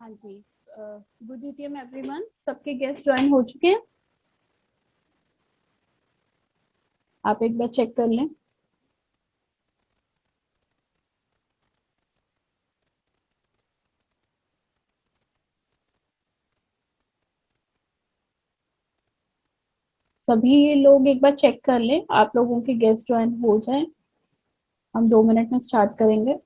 हाँ जी। Good ETM everyone, सबके guest join हो चुके हैं। आप एक बार चेक कर लें। सभी लोग एक बार चेक कर लें, आप लोगों के गेस्ट ज्वाइन हो जाएं। हम 2 मिनट में स्टार्ट करेंगे।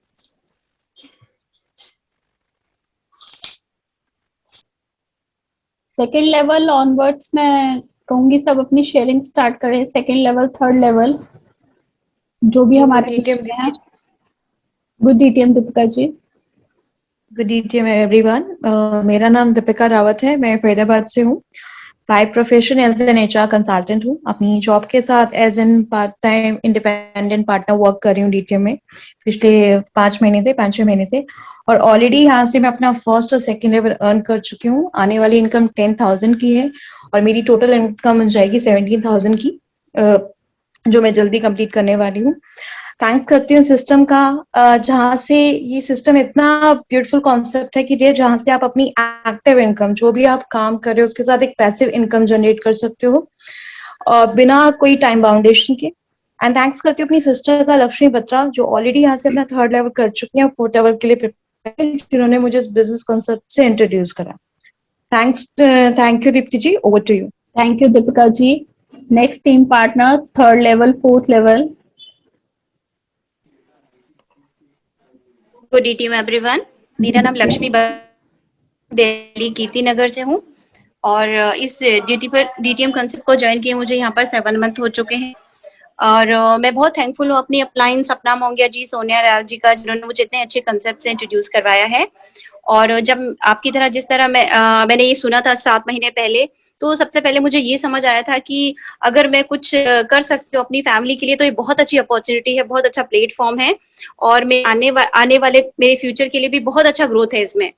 सेकेंड लेवल ऑनवर्ड्स मैं कहूंगी सब अपनी शेयरिंग स्टार्ट करें। सेकेंड लेवल, थर्ड लेवल जो भी हमारे हैं। Good ETM Deepika ji. Good ETM everyone, मेरा नाम दीपिका रावत है। मैं फरीदाबाद से हूँ। By profession as an HR consultant हूँ। अपनी जॉब के साथ as an part time independent partner work कर रही हूँ डीटीएम में पिछले 5 6 महीने से। और ऑलरेडी यहाँ से मैं अपना फर्स्ट और सेकंड लेवल अर्न कर चुकी हूँ। आने वाली इनकम 10,000 की है और मेरी टोटल इनकम बन जाएगी 17,000 की, जो मैं जल्दी कंप्लीट करने वाली हूँ। थैंक्स करती हूँ सिस्टम का, जहाँ से ये सिस्टम इतना ब्यूटीफुल कॉन्सेप्ट है कि ये जहाँ से आप अपनी एक्टिव इनकम, जो भी आप काम कर रहे हो उसके साथ एक पैसिव इनकम जनरेट कर सकते हो बिना कोई टाइम बाउंडेशन के। एंड थैंक्स करती हूँ अपनी सिस्टर का, लक्ष्मी बत्रा, जो ऑलरेडी यहाँ से अपना 3rd लेवल कर चुकी हैं, 4th लेवल के लिए प्रिपेयर, जिन्होंने मुझे इस बिजनेस कॉन्सेप्ट से इंट्रोड्यूस करा। Thank you Deepti ji, over to you. Thank you Deepika ji. Next team partner, 3rd level, 4th level. Good ETM everyone, मेरा नाम लक्ष्मी दिल्ली कीर्ति नगर से हूँ और इस डीटीएम कंसेप्ट को ज्वाइन किए मुझे यहाँ पर 7 मंथ हो चुके हैं। और मैं बहुत थैंकफुल हूँ अपनी अपलाइन सपना मोंगिया जी, सोनिया राव जी का, जिन्होंने मुझे इतने अच्छे कंसेप्ट से इंट्रोड्यूस करवाया है। और जब आपकी तरह जिस तरह मैंने ये सुना था 7 महीने पहले, तो सबसे पहले मुझे ये समझ आया था कि अगर मैं कुछ कर सकती हूँ अपनी फैमिली के लिए तो ये बहुत अच्छी अपॉर्चुनिटी है, बहुत अच्छा प्लेटफॉर्म है और मैं आने वाले मेरे फ्यूचर के लिए भी बहुत अच्छा ग्रोथ है इसमें।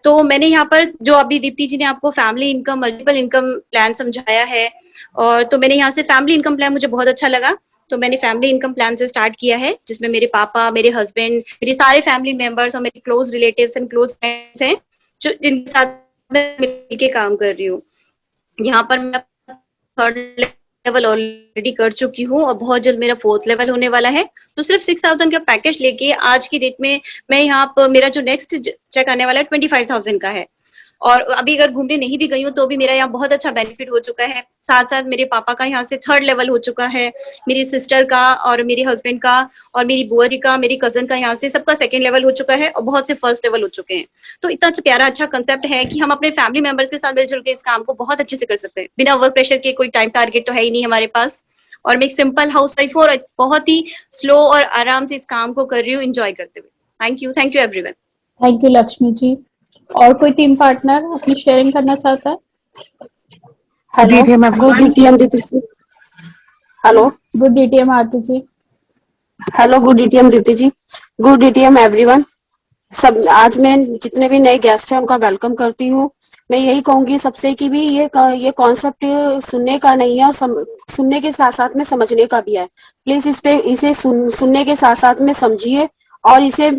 तो मैंने यहाँ पर जो अभी दीप्ति जी ने आपको family income, multiple income plan समझाया है, और तो मैंने यहाँ से फैमिली इनकम प्लान मुझे बहुत अच्छा लगा, तो मैंने फैमिली इनकम प्लान से स्टार्ट किया है, जिसमें मेरे पापा, मेरे हस्बैंड, मेरे सारे फैमिली मेंबर्स और मेरे close relatives and close friends हैं, जो जिनके साथ मैं मिलकर काम कर रही हूँ। यहाँ पर मैं 3rd लेवल ऑलरेडी कर चुकी हूँ और बहुत जल्द मेरा 4th लेवल होने वाला है। तो सिर्फ 6,000 का पैकेज लेके आज की डेट में मैं यहाँ पर, मेरा जो नेक्स्ट चेक आने वाला है 25,000 का है। और अभी अगर घूमने नहीं भी गई हूँ तो भी मेरा यहाँ बहुत अच्छा बेनिफिट हो चुका है। साथ साथ मेरे पापा का यहाँ से 3rd लेवल हो चुका है, मेरी सिस्टर का और मेरे हस्बैंड का और मेरी बुआ जी का, मेरी कजन का यहाँ से सबका 2nd लेवल हो चुका है और बहुत से 1st लेवल हो चुके हैं। तो इतना प्यारा अच्छा कंसेप्ट है कि हम अपने फैमिली मेंबर्स के साथ मिलजुल के इस काम को बहुत अच्छे से कर सकते हैं बिना वर्क प्रेशर के। कोई टाइम टारगेट तो है ही नहीं हमारे पास, और मैं एक सिंपल हाउस वाइफ हूँ और बहुत ही स्लो और आराम से इस काम को कर रही हूँ, एंजॉय करते हुए। Thank you everyone. Thank you Lakshmi ji. और कोई टीम पार्टनर अपनी शेयरिंग करना चाहता है? Hello, good ETM Deepti ji. Hello, good ETM Aarti ji. Hello, good ETM Deepti ji. Good ETM everyone. सब आज मैं जितने भी नए गेस्ट हैं उनका वेलकम करती हूँ। मैं यही कहूंगी सबसे कि भी ये कॉन्सेप्ट सुनने का नहीं है और सुनने के साथ साथ में समझने का भी है। प्लीज इसे सुनने के साथ साथ में समझिए और इसे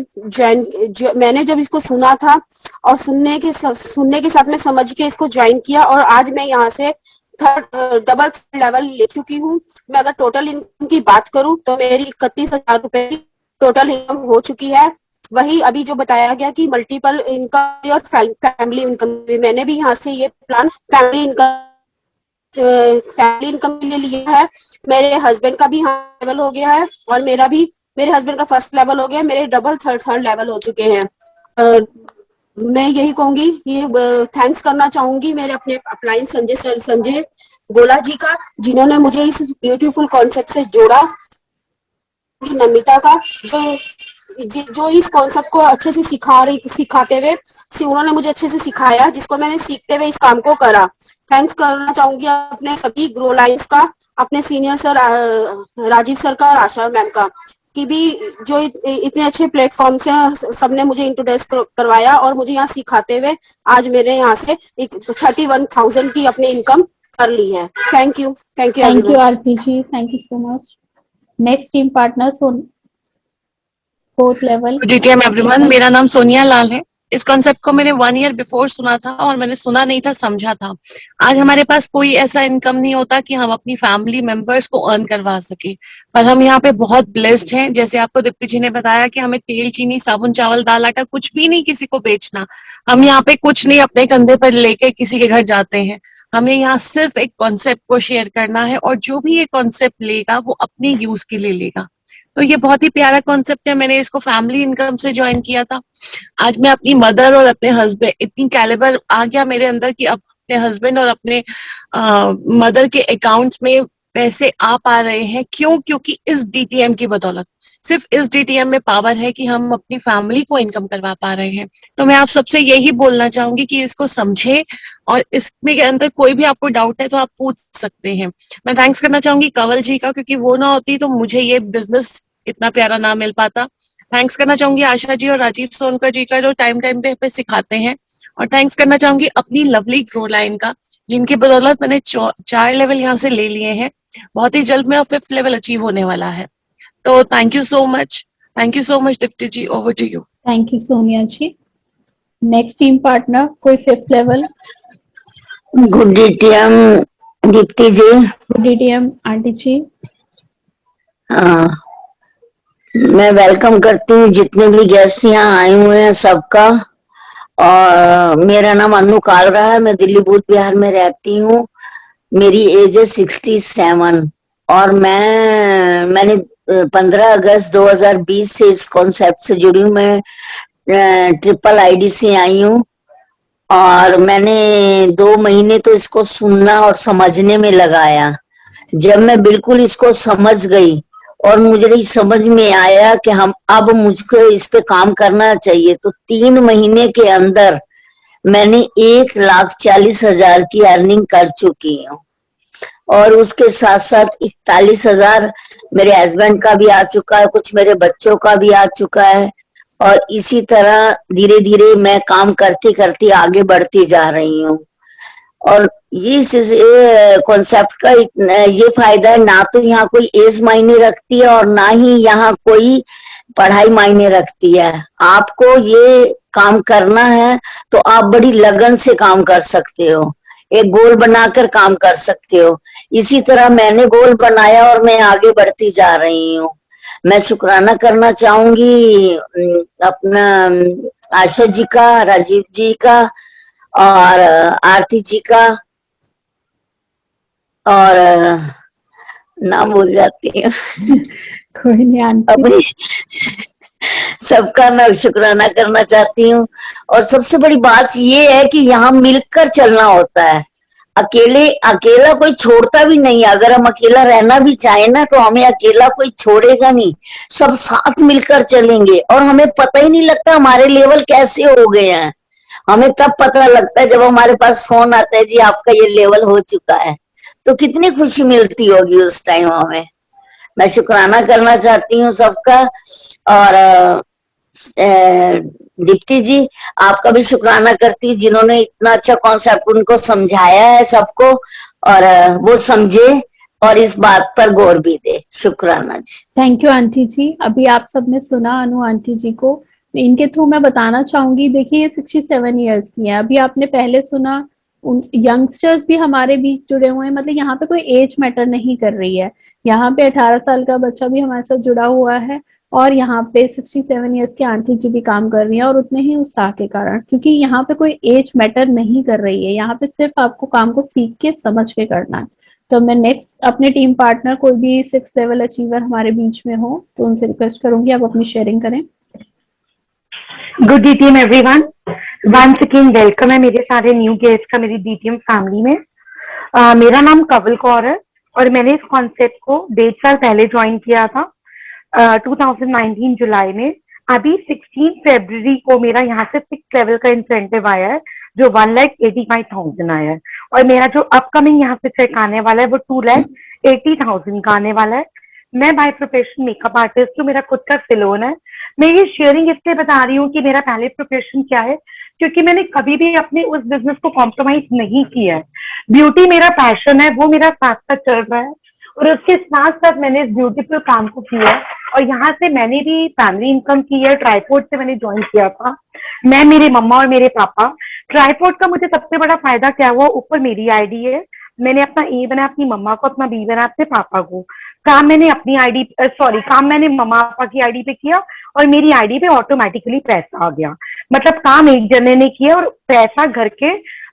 मैंने जब इसको सुना था और सुनने के साथ में समझ के इसको ज्वाइन किया और आज मैं यहाँ से डबल लेवल ले चुकी हूँ। मैं अगर टोटल इनकम की बात करूँ तो मेरी 31,000 रुपए की टोटल इनकम हो चुकी है। वही अभी जो बताया गया कि मल्टीपल इनकम और फैमिली इनकम, मैंने भी यहाँ से ये प्लान फैमिली इनकम के लिए लिया है। मेरे हस्बैंड का भी यहाँ लेवल हो गया है और मेरे हस्बैंड का 1st लेवल हो गया है। मेरे डबल थर्ड लेवल हो चुके हैं। मैं यही कहूंगी, ये थैंक्स करना चाहूंगी मेरे अपने अपलाइन संजय गोला जी का, जिन्होंने मुझे इस ब्यूटीफुल कॉन्सेप्ट से जोड़ा। नमिता का, जो इस कॉन्सेप्ट को अच्छे से सिखाते हुए उन्होंने मुझे अच्छे से सिखाया, जिसको मैंने सीखते हुए इस काम को करा। थैंक्स करना चाहूंगी अपने सभी ग्रो लाइन्स का, अपने सीनियर सर राजीव सर का और आशा मैम का, कि भी जो इतने अच्छे प्लेटफॉर्म से सबने मुझे इंट्रोड्यूस करवाया और मुझे यहाँ सिखाते हुए आज मेरे यहाँ से 31,000 की अपनी इनकम कर ली है। Thank you Aarti ji, thank you so much. Next team partner 4th level. Good ETM everyone, मेरा नाम सोनिया लाल है। इस कॉन्सेप्ट को मैंने 1 ईयर बिफोर सुना था, और मैंने सुना नहीं था, समझा था। आज हमारे पास कोई ऐसा इनकम नहीं होता कि हम अपनी फैमिली मेंबर्स को अर्न करवा सके, पर हम यहाँ पे बहुत ब्लेस्ड हैं। जैसे आपको दीप्ति जी ने बताया कि हमें तेल, चीनी, साबुन, चावल, दाल, आटा कुछ भी नहीं किसी को बेचना। हम यहाँ पे कुछ नहीं अपने कंधे पर लेके किसी के घर जाते हैं। हमें यहाँ सिर्फ एक कॉन्सेप्ट को शेयर करना है, और जो भी ये कॉन्सेप्ट लेगा वो अपनी यूज के लिए लेगा। तो ये बहुत ही प्यारा कॉन्सेप्ट है। मैंने इसको फैमिली इनकम से ज्वाइन किया था। आज मैं अपनी मदर और अपने हस्बैंड, इतनी कैलिबर आ गया मेरे अंदर कि अपने हस्बैंड और अपने मदर के अकाउंट्स में पैसे आ पा रहे हैं। क्यों? क्योंकि इस डीटीएम की बदौलत, सिर्फ इस डीटीएम में पावर है कि हम अपनी फैमिली को इनकम करवा पा रहे हैं। तो मैं आप सबसे यही बोलना चाहूंगी कि इसको समझे, और इसमें के अंदर कोई भी आपको डाउट है तो आप पूछ सकते हैं। मैं थैंक्स करना चाहूंगी कंवल जी का, क्योंकि वो ना होती तो मुझे ये बिजनेस इतना प्यारा ना मिल पाता। थैंक्स करना चाहूंगी आशा जी और राजीव सोनकर जी का, जो टाइम टाइम पे सिखाते हैं। और थैंक्स करना चाहूंगी अपनी लवली ग्रो लाइन का, जिनकी बदौलत मैंने 4 लेवल यहाँ से ले लिए हैं। बहुत ही जल्द मेरा 5th लेवल अचीव होने वाला है। तो thank you so much, Deepti ji, over to you. Thank you Sonia ji. Next team partner कोई 5th level? Good DTM Deepti ji. Good DTM aunty ji. हाँ, मैं वेलकम करती हूँ जितने भी गेस्ट यहाँ आए हुए हैं सबका। और मेरा नाम अनु कालरा है, मैं दिल्ली बूथ बिहार में रहती हूँ। मेरी एज है 67, और मैंने 15 अगस्त 2020 से इस कॉन्सेप्ट से जुड़ी हूँ। मैं ट्रिपल आईडी से आई हूँ, और मैंने 2 महीने तो इसको सुनना और समझने में लगाया। जब मैं बिल्कुल इसको समझ गई और मुझे समझ में आया कि अब मुझको इस पे काम करना चाहिए, तो 3 महीने के अंदर मैंने 1,40,000 की अर्निंग कर चुकी हूँ। और उसके साथ साथ 41,000 मेरे हस्बैंड का भी आ चुका है, कुछ मेरे बच्चों का भी आ चुका है। और इसी तरह धीरे धीरे मैं काम करती करती आगे बढ़ती जा रही हूँ। और ये कॉन्सेप्ट का ये फायदा है, ना तो यहाँ कोई एज मायने रखती है और ना ही यहाँ कोई पढ़ाई मायने रखती है। आपको ये काम करना है तो आप बड़ी लगन से काम कर सकते हो, एक गोल बनाकर काम कर सकते हो। इसी तरह मैंने गोल बनाया और मैं आगे बढ़ती जा रही हूँ। मैं शुक्राना करना चाहूंगी अपना आशा जी का, राजीव जी का और आरती जी का, और नाम भूल जाती हूँ कोई नहीं आंटी। अपनी सबका मैं शुक्राना करना चाहती हूँ। और सबसे बड़ी बात ये है कि यहाँ मिलकर चलना होता है। अकेला कोई छोड़ता भी नहीं। अगर हम अकेला रहना भी चाहे ना तो हमें अकेला कोई छोड़ेगा नहीं, सब साथ मिलकर चलेंगे। और हमें पता ही नहीं लगता हमारे लेवल कैसे हो गए हैं। हमें तब पता लगता है जब हमारे पास फोन आता है, जी आपका ये लेवल हो चुका है, तो कितनी खुशी मिलती होगी उस टाइम हमें। मैं शुक्राना करना चाहती हूँ सबका। और दीप्ति जी आपका भी शुक्राना करती हूँ, जिन्होंने इतना अच्छा कॉन्सेप्ट उनको समझाया है सबको, और वो समझे और इस बात पर गौर भी दे। शुक्राना जी। थैंक यू आंटी जी। अभी आप सबने सुना अनु आंटी जी को, इनके थ्रू मैं बताना चाहूंगी। देखिए ये 67 ईयर्स की है। अभी आपने पहले सुना उन यंगस्टर्स भी हमारे बीच जुड़े हुए हैं। मतलब यहाँ पे कोई एज मैटर नहीं कर रही है। यहाँ पे 18 साल का बच्चा भी हमारे साथ जुड़ा हुआ है, और यहाँ पे 67 ईयर्स की आंटी जी भी काम कर रही है, और उतने ही उत्साह के कारण, क्योंकि यहाँ पे कोई एज मैटर नहीं कर रही है। यहाँ पे सिर्फ आपको काम को सीख के समझ के करना है। तो मैं नेक्स्ट अपने टीम पार्टनर कोई भी 6th लेवल अचीवर हमारे बीच में हो तो उनसे रिक्वेस्ट करूंगी आप अपनी शेयरिंग करें। Good DTM everyone, once again welcome है मेरे सारे न्यू गेस्ट का मेरी डीटीएम फैमिली में। मेरा नाम कंवल कौर है और मैंने इस कॉन्सेप्ट को 1.5 साल पहले ज्वाइन किया था 2019 जुलाई में। अभी 16 फरवरी को मेरा यहाँ से 6th लेवल का इंसेंटिव आया है जो 1,85,000 आया है, और मेरा जो अपकमिंग यहाँ पे चेक आने वाला है वो 2,80,000 का आने वाला है। मैं बाय प्रोफेशन मेकअप आर्टिस्ट हूँ, मेरा खुद का सैलून है। मैं ये शेयरिंग इसलिए बता रही हूँ कि मेरा पहले प्रोफेशन क्या है, क्योंकि मैंने कभी भी अपने उस बिजनेस को कॉम्प्रोमाइज नहीं किया है। ब्यूटी मेरा पैशन है, वो मेरा साथ साथ चल रहा है, और उसके साथ साथ मैंने इस ब्यूटीफुल काम को किया है। और यहाँ से मैंने भी फैमिली इनकम की है, ट्राईपोर्ट से मैंने ज्वाइन किया था। मैं, मेरे मम्मा और मेरे पापा। ट्राइपॉड का मुझे सबसे बड़ा फायदा क्या हुआ, ऊपर मेरी आईडी है, मैंने अपना ए बनाया अपनी मम्मा को, अपना बी बनाया अपने पापा को। काम मैंने अपनी आईडी काम मैंने मम्मा पापा की आईडी पे किया और मेरी आईडी पे ऑटोमेटिकली पैसा आ गया। मतलब काम एक जने ने किया और पैसा घर के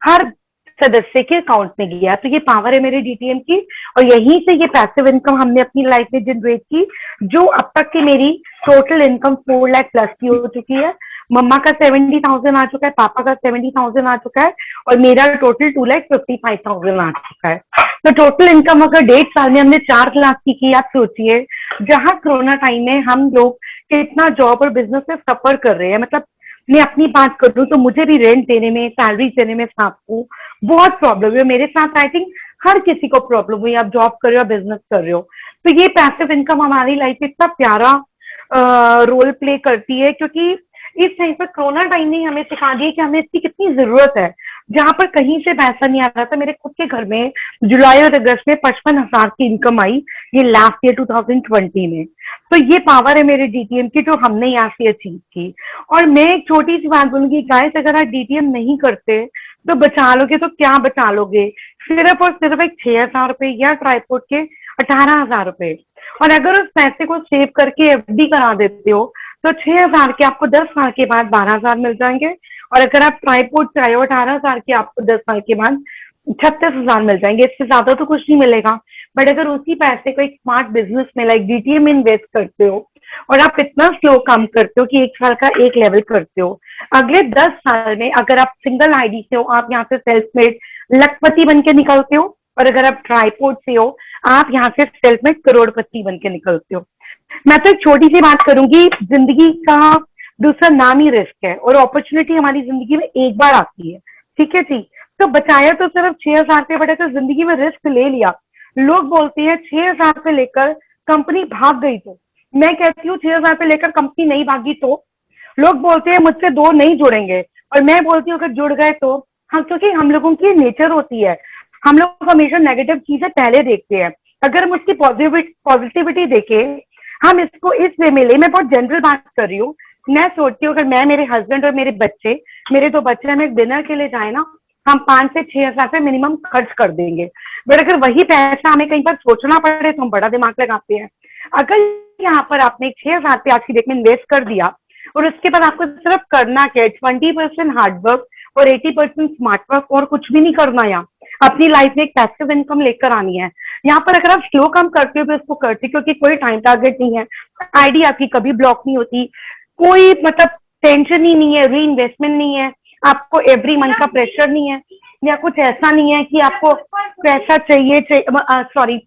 हर सदस्य के अकाउंट में गया। तो ये पावर है मेरे डीटीएम की, और यहीं से ये पैसिव इनकम हमने अपनी लाइफ में जनरेट की, जो अब तक की मेरी टोटल इनकम 4 लाख प्लस की हो चुकी है। मम्मा का 70,000 आ चुका है, पापा का 70,000 आ चुका है, और मेरा टोटल 2,55,000 आ चुका है। तो टोटल इनकम अगर 1.5 साल में हमने 4 लाख की, आप सोचिए जहां कोरोना टाइम में हम लोग कितना जॉब और बिजनेस में सफर कर रहे हैं। मतलब मैं अपनी बात करूं तो मुझे भी रेंट देने में, सैलरी देने में साथ को बहुत प्रॉब्लम है। मेरे साथ आई थिंक हर किसी को प्रॉब्लम हुई, आप जॉब कर रहे हो, बिजनेस कर रहे हो। तो ये पैसिव इनकम हमारी लाइफ में इतना प्यारा रोल प्ले करती है, क्योंकि इस टाइम पर कोरोना टाइम ने हमें सिखा दिया कि हमें इसकी कितनी जरूरत है। जहां पर कहीं से पैसा नहीं आ रहा था, मेरे खुद के घर में जुलाई और अगस्त में 55,000 की इनकम आई, ये लास्ट ईयर 2020 में। तो ये पावर है मेरे डीटीएम की, जो हमने यहाँ से अचीव की। और मैं एक छोटी सी बात बोलूंगी गाइस, अगर आप डीटीएम नहीं करते तो बचा लोगे तो क्या बचा लोगे, सिर्फ और सिर्फ एक 6,000 रुपए या ट्राइपॉड के 18,000 रुपए। और अगर उस पैसे को सेव करके एफडी करा देते हो तो 6,000 के आपको 10 साल के बाद 12,000 मिल जाएंगे। और अगर आप ट्राइपॉड चाहे 18,000 के आपको 10 साल के बाद 36,000 मिल जाएंगे। इससे ज्यादा तो कुछ नहीं मिलेगा। बट अगर उसी पैसे को एक स्मार्ट बिजनेस में लाइक डीटीएम में इन्वेस्ट करते हो और आप इतना स्लो काम करते हो कि 1 साल का 1 लेवल करते हो, अगले 10 साल में अगर आप सिंगल आईडी से हो, आप यहाँ से सेल्फ मेड लखपति बन के निकलते हो। और अगर आप ट्राइपॉड से हो, आप यहाँ से सेल्फ मेड करोड़पति बन के निकलते हो। मैं तो एक छोटी सी बात करूंगी, जिंदगी का दूसरा नाम ही रिस्क है, और अपॉर्चुनिटी हमारी जिंदगी में एक बार आती है, ठीक है जी। तो बचाया तो सिर्फ 6,000 पे, बट तो जिंदगी में रिस्क ले लिया। लोग बोलते हैं 6,000 पे लेकर कंपनी भाग गई, तो मैं कहती हूँ 6,000 पे लेकर कंपनी नहीं भागी तो। लोग बोलते हैं मुझसे 2 नहीं जुड़ेंगे, और मैं बोलती हूँ अगर जुड़ गए तो। हाँ, क्योंकि हम लोगों की नेचर होती है, हम लोग हमेशा नेगेटिव चीजें पहले देखते हैं। अगर हम उसकी पॉजिटिविटी देखें, हम इसको इस वे में ले। मैं बहुत जनरल बात कर रही हूँ। मैं सोचती हूँ अगर मैं, मेरे हस्बैंड और मेरे 2 बच्चे हम एक डिनर के लिए जाए ना, हम 5 से 6,000 रुपए मिनिमम खर्च कर देंगे। बट अगर वही पैसा हमें कहीं पर सोचना पड़े तो हम बड़ा दिमाग लगाते हैं। अगर यहाँ पर आपने 6,000 रुपये आज की डेट में इन्वेस्ट कर दिया, और उसके बाद आपको सिर्फ करना क्या है, 20% हार्डवर्क और 80% स्मार्ट वर्क, और कुछ भी नहीं करना। यहाँ अपनी लाइफ में एक पैसिव इनकम लेकर आनी है। यहाँ पर अगर आप स्लो काम करते हो तो इसको करते, क्योंकि कोई टाइम टारगेट नहीं है, आईडी आपकी कभी ब्लॉक नहीं होती, कोई मतलब टेंशन ही नहीं है, री इन्वेस्टमेंट नहीं है, आपको एवरी मंथ का प्रेशर नहीं है, या कुछ ऐसा नहीं है कि आपको पैसा चाहिए सॉरी,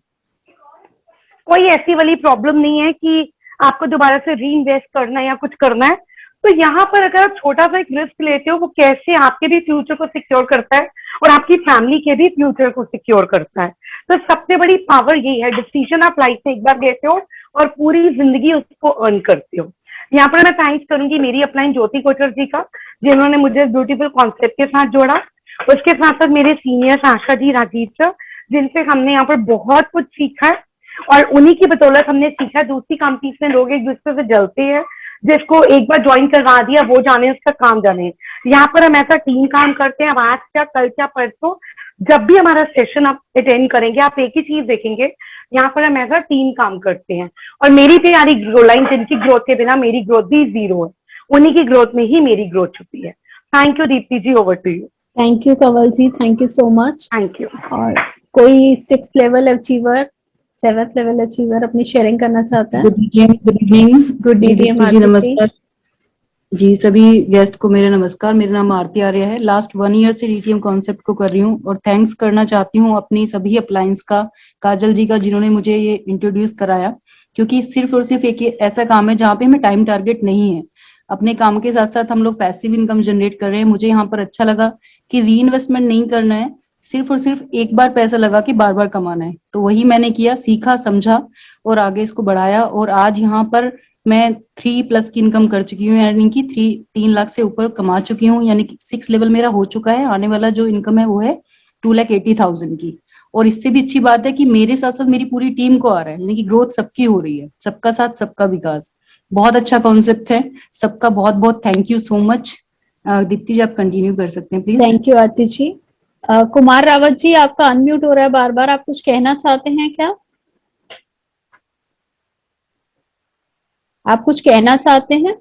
कोई ऐसी वाली प्रॉब्लम नहीं है कि आपको दोबारा से री इन्वेस्ट करना है या कुछ करना है। तो यहाँ पर अगर आप छोटा सा एक रिस्क लेते हो, वो कैसे आपके भी फ्यूचर को सिक्योर करता है और आपकी फैमिली के भी फ्यूचर को सिक्योर करता है। तो सबसे बड़ी पावर यही है, डिसीजन आप लाइफ में एक बार लेते हो और पूरी जिंदगी उसको अर्न करते हो। यहाँ पर मैं थैंक्स करूंगी मेरी अपलाइन ज्योति कोचर जी का, जिन्होंने मुझे ब्यूटीफुल कॉन्सेप्ट के साथ जोड़ा। उसके साथ साथ मेरे सीनियर्स आशा जी, राजीव सर, जिनसे हमने यहाँ पर बहुत कुछ सीखा है, और उन्हीं की बदौलत हमने सीखा। दूसरी कंपनीज में लोग एक दूसरे से जलते हैं, जिसको एक बार ज्वाइन करवा दिया वो जाने, उसका काम जाने। यहाँ पर हम ऐसा टीम काम करते हैं। अब आज क्या, कल क्या, परसों जब भी हमारा सेशन आप अटेंड करेंगे, आप एक ही चीज देखेंगे, यहाँ पर हम ऐसा टीम काम करते हैं। और मेरी प्यारी ग्रो लाइन, जिनकी ग्रोथ के बिना मेरी ग्रोथ भी 0 है, उन्हीं की ग्रोथ में ही मेरी ग्रोथ छुपी है। Thank you Deepti ji, over to you. Thank you Kanwal ji, thank you so much. Thank you. और कोई 6th level achiever, 7th level achiever अपनी शेयरिंग करना चाहता है? Good evening. Good evening ji, नमस्कार जी, सभी गेस्ट को मेरा नमस्कार। मेरा नाम आरती आर्य है। लास्ट 1 ईयर से डीटीएम कॉन्सेप्ट को कर रही हूँ, और थैंक्स करना चाहती हूँ अपनी सभी अप्लायंस का, काजल जी का, जिन्होंने मुझे ये इंट्रोड्यूस कराया। क्योंकि सिर्फ और सिर्फ एक ऐसा काम है जहाँ पे हमें टाइम टारगेट नहीं है, अपने काम के साथ साथ हम लोग पैसिव इनकम जनरेट कर रहे हैं। मुझे यहाँ पर अच्छा लगा कि री इन्वेस्टमेंट नहीं करना है, सिर्फ और सिर्फ एक बार पैसा लगा के बार बार कमाना है। तो वही मैंने किया, सीखा, समझा और आगे इसको बढ़ाया। और आज यहाँ पर मैं 3+ की इनकम कर चुकी हूँ, यानी कि 3 लाख से ऊपर कमा चुकी हूँ, यानी कि 6 लेवल मेरा हो चुका है। आने वाला जो इनकम है वो है 2,80,000 की। और इससे भी अच्छी बात है कि मेरे साथ साथ मेरी पूरी टीम को आ रहा है, यानी कि ग्रोथ सबकी हो रही है। सबका साथ सबका विकास, बहुत अच्छा कॉन्सेप्ट है। सबका बहुत बहुत thank you so much. Deepti ji आप कंटिन्यू कर सकते हैं please. Thank you Aarti ji. Kumar Rawat ji आपका अनम्यूट हो रहा है बार बार, आप कुछ कहना चाहते हैं क्या? आप कुछ कहना चाहते हैं?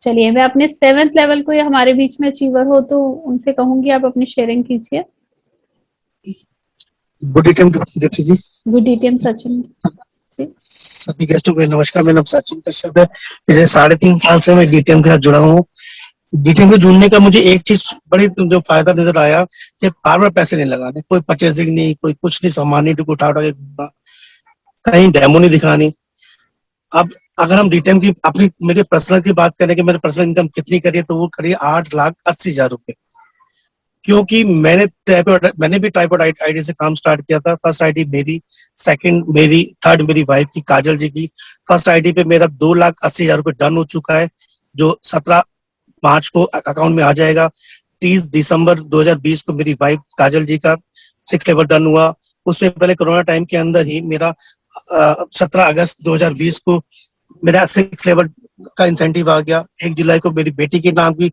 चलिए, मैं अपने 7th लेवल को, ये हमारे बीच में अचीवर हो तो उनसे कहूंगी आप अपनी शेयरिंग कीजिए। Good eating Deepti ji. Good eating Sachin ji. सभी गेस्टों को नमस्कार। मेरा नाम सचिन कश्यप है। पिछले 3.5 साल से मैं डीटीएम के साथ जुड़ा हूँ। डीटीएम के जुड़ने का मुझे एक चीज बड़ी जो फायदा नजर आया कि बार बार पैसे नहीं लगाने, कोई परचेसिंग नहीं, कोई कुछ नहीं, सामान नहीं उठा उठा के कहीं डेमो नहीं दिखानी। अब अगर हम डीटीएम की अपनी मेरे पर्सनल की बात करें कि मेरे पर्सनल इनकम कितनी करी है, तो वो करी 8,80,000 रुपए। क्योंकि मैंने भी ट्राइपॉड आईडी से काम स्टार्ट किया था। फर्स्ट आईडी मेरी, सेकंड मेरी, थर्ड मेरी वाइफ की काजल जी की। फर्स्ट आईडी पे मेरा 2,80,000 रुपए डन हो चुका है, जो 17 मार्च को अकाउंट में आ जाएगा। 30 दिसंबर 2020 को मेरी वाइफ काजल जी का 6 लेवल डन हुआ। उससे पहले कोरोना टाइम के अंदर ही मेरा 17 अगस्त 2020 को मेरा 6 लेवल का इंसेंटिव आ गया। 1 जुलाई को मेरी बेटी के नाम की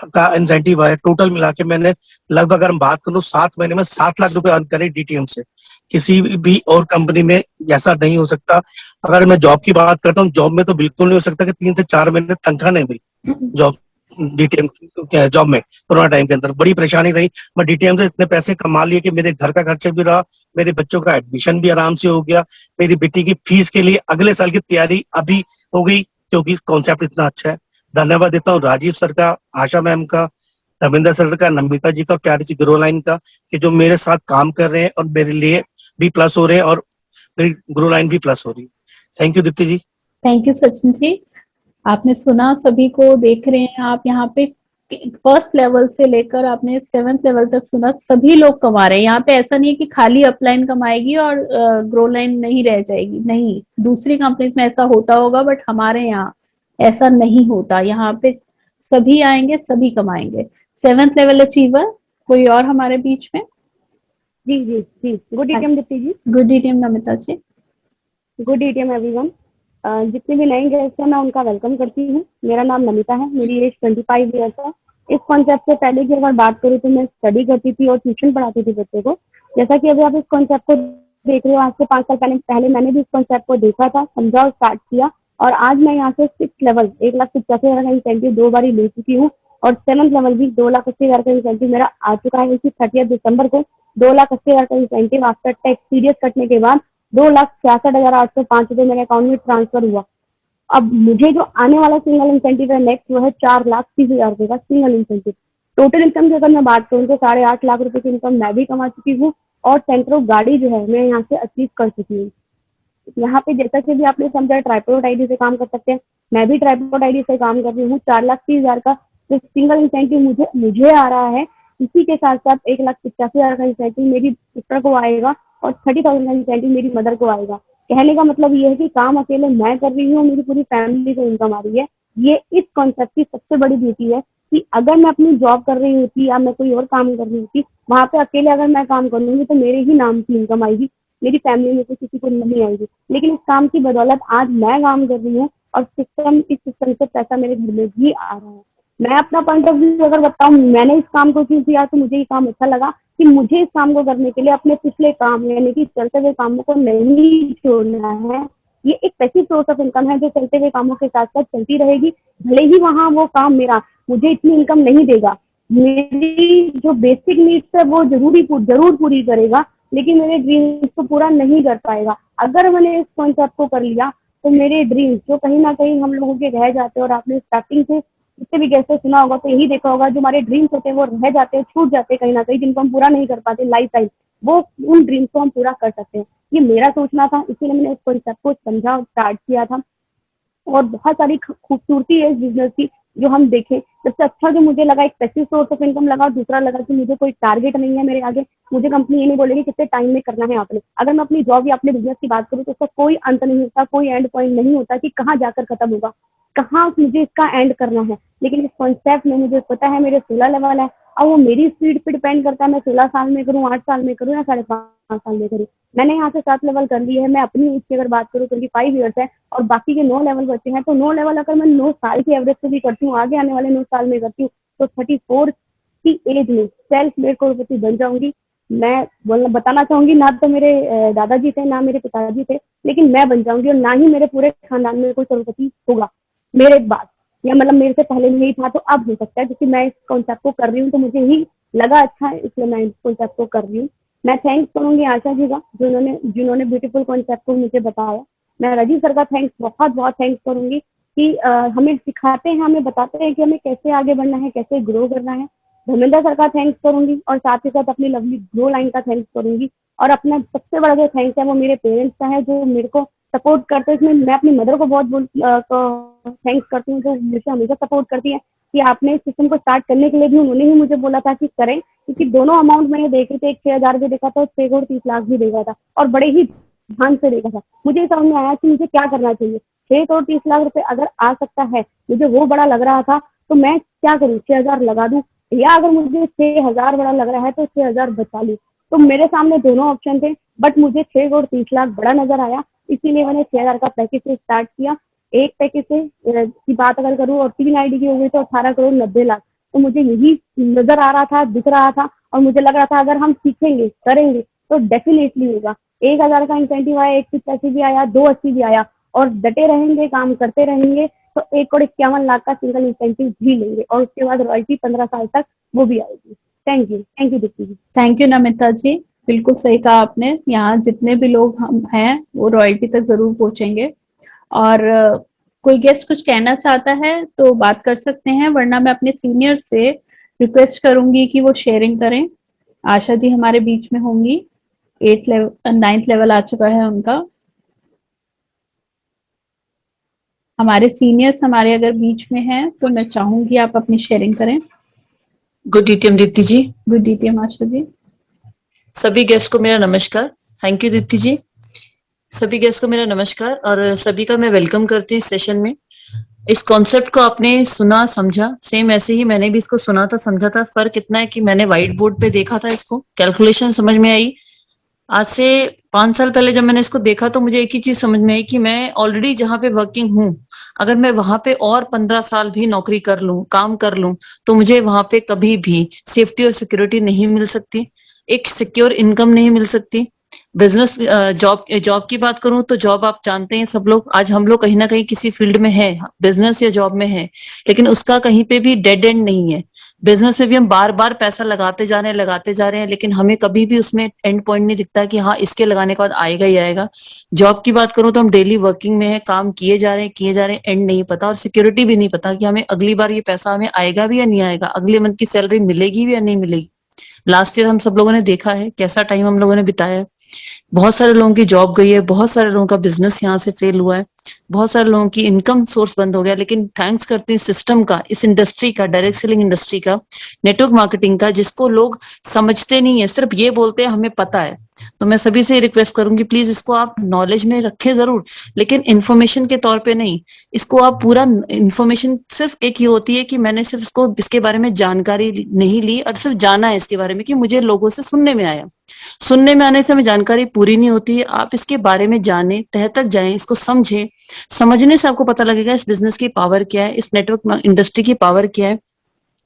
का इंसेंटिव आया। टोटल मिला के मैंने लगभग, अगर हम बात करूं, 7 महीने में 7 लाख रुपए अर्न करे डीटीएम से। किसी भी और कंपनी में ऐसा नहीं हो सकता। अगर मैं जॉब की बात करता हूँ, जॉब में तो बिल्कुल नहीं हो सकता कि 3 से 4 महीने तनख्वाह नहीं मिली जॉब डीटीएम जॉब में। कोरोना टाइम के अंदर बड़ी परेशानी रही। मैं डीटीएम से इतने पैसे कमा लिए कि मेरे घर का खर्चा भी रहा, मेरे बच्चों का एडमिशन भी आराम से हो गया, मेरी बेटी की फीस के लिए अगले साल की तैयारी अभी हो गई, क्योंकि कॉन्सेप्ट इतना अच्छा है। धन्यवाद देता हूँ राजीव सर का, आशा मैम का, धर्मेंद्र सर का, नमिता जी का, प्यारी सी ग्रो लाइन का, कि जो मेरे साथ काम कर रहे हैं और मेरे लिए भी प्लस हो रहे हैं और मेरी ग्रो लाइन भी प्लस हो रही है। Thank you Deepti ji. Thank you Sachin ji. आपने सुना, सभी को देख रहे हैं आप, यहाँ पे फर्स्ट लेवल से लेकर आपने 7th लेवल तक सुना, सभी लोग कमा रहे हैं। यहाँ पे ऐसा नहीं है कि खाली अपलाइन कमाएगी और ग्रो लाइन नहीं रह जाएगी, नहीं। दूसरी कंपनीज में ऐसा होता होगा, बट हमारे यहाँ ऐसा नहीं होता। यहाँ पे सभी आएंगे, सभी कमाएंगे। 7th लेवल अचीवर कोई और हमारे बीच में? जी जी जी। Good eating Deepti ji. Good eating Namita ji. Good eating everyone. जितने भी नए गेस्ट हैं मैं उनका वेलकम करती हूँ। मेरा नाम नमिता है, मेरी एज 25 ईयर्स है। इस कॉन्सेप्ट से पहले की अगर बात करूँ तो मैं स्टडी करती थी और ट्यूशन पढ़ाती थी बच्चे को। जैसा कि अभी आप इस कॉन्सेप्ट को देख रहे हो, आज से 5 साल पहले मैंने भी इस कॉन्सेप्ट को देखा था, समझा और स्टार्ट किया, और आज मैं यहाँ से 6 लेवल 1,85,000 का इंसेंटिव 2 बार ले चुकी हूँ, और 7th लेवल भी 2,80,000 का इंसेंटिव मेरा आ चुका है। इसी 30 दिसंबर को 2,80,000 का इंसेंटिव आफ्टर टैक्स पीरियड कटने के बाद 2,66,805 रुपए मेरे अकाउंट में ट्रांसफर हुआ। अब मुझे जो आने वाला सिंगल इंसेंटिव है नेक्स्ट, वो है 4,30,000 रुपए का सिंगल इंसेंटिव। टोटल इनकम की अगर मैं बात करूँ तो 8.5 लाख रुपए की इनकम मैं भी कमा चुकी हूँ, और सेंट्रो गाड़ी जो है मैं यहाँ से अचीव कर चुकी हूँ। यहाँ पे जैसा कि भी आपने समझा, ट्राइपॉड आईडी से काम कर सकते हैं, मैं भी ट्राइपॉड आईडी से काम कर रही हूँ। 4,30,000 का जो सिंगल इंसेंटिव मुझे आ रहा है, इसी के साथ साथ 1,85,000 का इंसेंटिव मेरी सिस्टर को आएगा, और 30,000 का इंसेंटिव मेरी मदर को आएगा। कहने का मतलब ये है कि काम अकेले मैं कर रही हूँ, मेरी पूरी फैमिली को इनकम आ रही है। ये इस कॉन्सेप्ट की सबसे बड़ी ब्यूटी है कि अगर मैं अपनी जॉब कर रही होती या मैं कोई और काम कर रही होती, वहां पे अकेले अगर मैं काम करूंगी तो मेरे ही नाम की इनकम आएगी, मेरी फैमिली में से किसी को नहीं आएगी। लेकिन इस काम की बदौलत आज मैं काम कर रही हूँ, और इस सिस्टम से पैसा मेरे घर में भी आ रहा है। मैं अपना पॉइंट ऑफ व्यू अगर बताऊं, मैंने इस काम को क्यों किया, तो मुझे ये काम अच्छा लगा कि मुझे इस काम को करने के लिए अपने पिछले काम यानी कि चलते हुए कामों को नहीं छोड़ना है। ये एक पैसिव सोर्स ऑफ इनकम है जो चलते हुए कामों के साथ साथ चलती रहेगी। भले ही वहाँ वो काम मेरा मुझे इतनी इनकम नहीं देगा, मेरी जो बेसिक नीड्स है वो जरूर पूरी करेगा, लेकिन मेरे ड्रीम्स को पूरा नहीं कर पाएगा। अगर मैंने इस कॉन्सेप्ट को कर लिया तो मेरे ड्रीम्स जो कहीं ना कहीं हम लोगों के रह जाते हैं, और आपने स्टार्टिंग से जिससे भी कैसे सुना होगा तो यही देखा होगा, जो हमारे ड्रीम्स होते हैं वो रह जाते हैं, छूट जाते हैं कहीं ना कहीं, जिनको हम पूरा नहीं कर पाते लाइफ टाइम, वो उन ड्रीम्स को हम पूरा कर सकते हैं। ये मेरा सोचना था, इसीलिए मैंने इस कॉन्सेप्ट को समझा और स्टार्ट किया था। और बहुत सारी खूबसूरती है इस बिजनेस की जो हम देखें। सबसे अच्छा जो मुझे लगा, एक पैसिव सोर्स ऑफ इनकम लगा, और दूसरा लगा कि मुझे कोई टारगेट नहीं है मेरे आगे। मुझे कंपनी ये नहीं बोलेगी कितने टाइम में करना है आपने। अगर मैं अपनी जॉब या अपने बिजनेस की बात करूँ तो उसका कोई अंत नहीं होता, कोई एंड पॉइंट नहीं होता कि कहाँ जाकर खत्म होगा, कहाँ मुझे इसका एंड करना है। लेकिन इस कॉन्सेप्ट में मुझे पता है मेरे 16 लेवल है, अब वो मेरी स्पीड पे डिपेंड करता है, मैं 16 साल में करूँ, 8 साल में करूँ या 5.5 साल में करूँ। मैंने यहाँ से 7 लेवल कर लिए है। मैं अपनी एज की अगर बात करूँ 25 ईयर्स है और बाकी के 9 लेवल बचे हैं, तो 9 लेवल अगर मैं 9 साल की एवरेज से भी करती हूँ, आगे आने वाले 9 साल में करती हूँ, तो 34 की एज में सेल्फ मेड करोड़पति बन जाऊंगी। मैं बताना चाहूंगी, ना तो मेरे दादाजी थे, ना मेरे पिताजी थे, लेकिन मैं बन जाऊंगी और ना ही मेरे पूरे खानदान में कोई करोड़पति होगा मेरे बाद, या मतलब मेरे से पहले नहीं था तो अब हो सकता है, क्योंकि मैं इस कॉन्सेप्ट को कर रही हूँ तो मुझे ही लगा अच्छा है, इसलिए मैं इस कॉन्सेप्ट को कर रही हूँ। मैं थैंक्स करूंगी आशा जी का, जिन्होंने ब्यूटीफुल कॉन्सेप्ट को मुझे बताया। मैं राजीव सर का थैंक्स बहुत बहुत थैंक्स करूंगी कि हमें सिखाते हैं, हमें बताते हैं कि हमें कैसे आगे बढ़ना है, कैसे ग्रो करना है। धर्मेंद्र सर का थैंक्स करूंगी और साथ ही साथ अपनी लवली ग्रो लाइन का थैंक्स करूंगी। और अपना सबसे बड़ा जो थैंक्स है वो मेरे पेरेंट्स का है, जो मेरे को सपोर्ट करते हैं। इसमें मैं अपनी मदर को बहुत थैंक्स करती हूँ, जो मुझे हमेशा सपोर्ट करती है कि आपने इस सिस्टम को स्टार्ट करने के लिए भी उन्होंने ही मुझे बोला था कि करें, क्योंकि दोनों अमाउंट मैंने देखे थे, एक 6,000 भी देखा था और 6 करोड़ 30 लाख भी देखा था, और बड़े ही ध्यान से देखा था। मुझे समझ में आया कि मुझे क्या करना चाहिए। 6 करोड़ 30 लाख रुपए अगर आ सकता है, मुझे वो बड़ा लग रहा था, तो मैं क्या करूँ, 6,000 लगा दूं, या अगर मुझे 6,000 बड़ा लग रहा है तो 6,000 बचा लूं। तो मेरे सामने दोनों ऑप्शन थे, बट मुझे 6 करोड़ 30 लाख बड़ा नजर आया, इसीलिए मैंने 6,000 का पैकेज से स्टार्ट किया। एक पैकेज से की बात अगर करूँ और 3 आईडी की हो गई तो 18 करोड़ 90 लाख। तो मुझे यही नजर आ रहा था, दिख रहा था, और मुझे लग रहा था अगर हम सीखेंगे, करेंगे तो डेफिनेटली होगा। 1,000 का इंसेंटिव आया, 185 भी आया, 280 भी आया, और डटे रहेंगे, काम करते रहेंगे तो 1 करोड़ 51 लाख का सिंगल इंसेंटिव भी लेंगे, और उसके बाद रॉयल्टी 15 साल तक वो भी आएगी। Thank you Deepti ji. Thank you Namita ji, बिल्कुल सही कहा आपने। यहाँ जितने भी लोग हम हैं वो रॉयल्टी तक जरूर पहुंचेंगे। और कोई गेस्ट कुछ कहना चाहता है तो बात कर सकते हैं, वरना मैं अपने सीनियर से रिक्वेस्ट करूंगी कि वो शेयरिंग करें। आशा जी हमारे बीच में होंगी, 9th लेवल आ चुका है उनका। हमारे सीनियर्स हमारे अगर बीच में हैं तो मैं चाहूंगी आप अपनी शेयरिंग करें। Good DTM Deepti ji. Good DTM Asha ji. सभी गेस्ट को मेरा नमस्कार। थैंक यू दीप्ति जी। सभी गेस्ट को मेरा नमस्कार और सभी का मैं वेलकम करती हूँ इस सेशन में। इस कॉन्सेप्ट को आपने सुना समझा, सेम ऐसे ही मैंने भी इसको सुना था समझा था। फर्क इतना है कि मैंने व्हाइट बोर्ड पे देखा था, इसको कैलकुलेशन समझ में आई। आज से 5 साल पहले जब मैंने इसको देखा तो मुझे एक ही चीज समझ में आई कि मैं ऑलरेडी जहाँ पे वर्किंग हूँ, अगर मैं वहां पे और 15 साल भी नौकरी कर लूं, काम कर लूं, तो मुझे वहां पे कभी भी सेफ्टी और सिक्योरिटी नहीं मिल सकती, एक सिक्योर इनकम नहीं मिल सकती। बिजनेस जॉब की बात करूं तो जॉब आप जानते हैं सब लोग, आज हम लोग कहीं ना कहीं किसी फील्ड में है, बिजनेस या जॉब में है, लेकिन उसका कहीं पे भी डेड एंड नहीं है। बिजनेस में भी हम बार बार पैसा लगाते जा रहे हैं, लेकिन हमें कभी भी उसमें एंड पॉइंट नहीं दिखता कि हाँ इसके लगाने के बाद आएगा ही आएगा। जॉब की बात करूं तो हम डेली वर्किंग में है, काम किए जा रहे हैं, एंड नहीं पता, और सिक्योरिटी भी नहीं पता कि हमें अगली बार ये पैसा हमें आएगा भी या नहीं आएगा, अगले मंथ की सैलरी मिलेगी भी या नहीं मिलेगी। लास्ट ईयर हम सब लोगों ने देखा है कैसा टाइम हम लोगों ने बिताया है। बहुत सारे लोगों की जॉब गई है, बहुत सारे लोगों का बिजनेस यहाँ से फेल हुआ है, बहुत सारे लोगों की इनकम सोर्स बंद हो गया। लेकिन थैंक्स करती हूँ सिस्टम का, इस इंडस्ट्री का, डायरेक्ट सेलिंग इंडस्ट्री का, नेटवर्क मार्केटिंग का, जिसको लोग समझते नहीं है, सिर्फ ये बोलते हैं हमें पता है। तो मैं सभी से रिक्वेस्ट करूंगी प्लीज इसको आप नॉलेज में रखें जरूर, लेकिन इन्फॉर्मेशन के तौर पे नहीं। इसको आप पूरा इन्फॉर्मेशन सिर्फ एक ही होती है कि मैंने सिर्फ इसको इसके बारे में जानकारी नहीं ली और सिर्फ जाना है इसके बारे में कि मुझे लोगों से सुनने में आया। सुनने में आने से हमें जानकारी पूरी नहीं होती है। आप इसके बारे में जाने, तह तक जाएं, इसको समझें। समझने से आपको पता लगेगा इस बिजनेस की पावर क्या है, इस नेटवर्क इंडस्ट्री की पावर क्या है।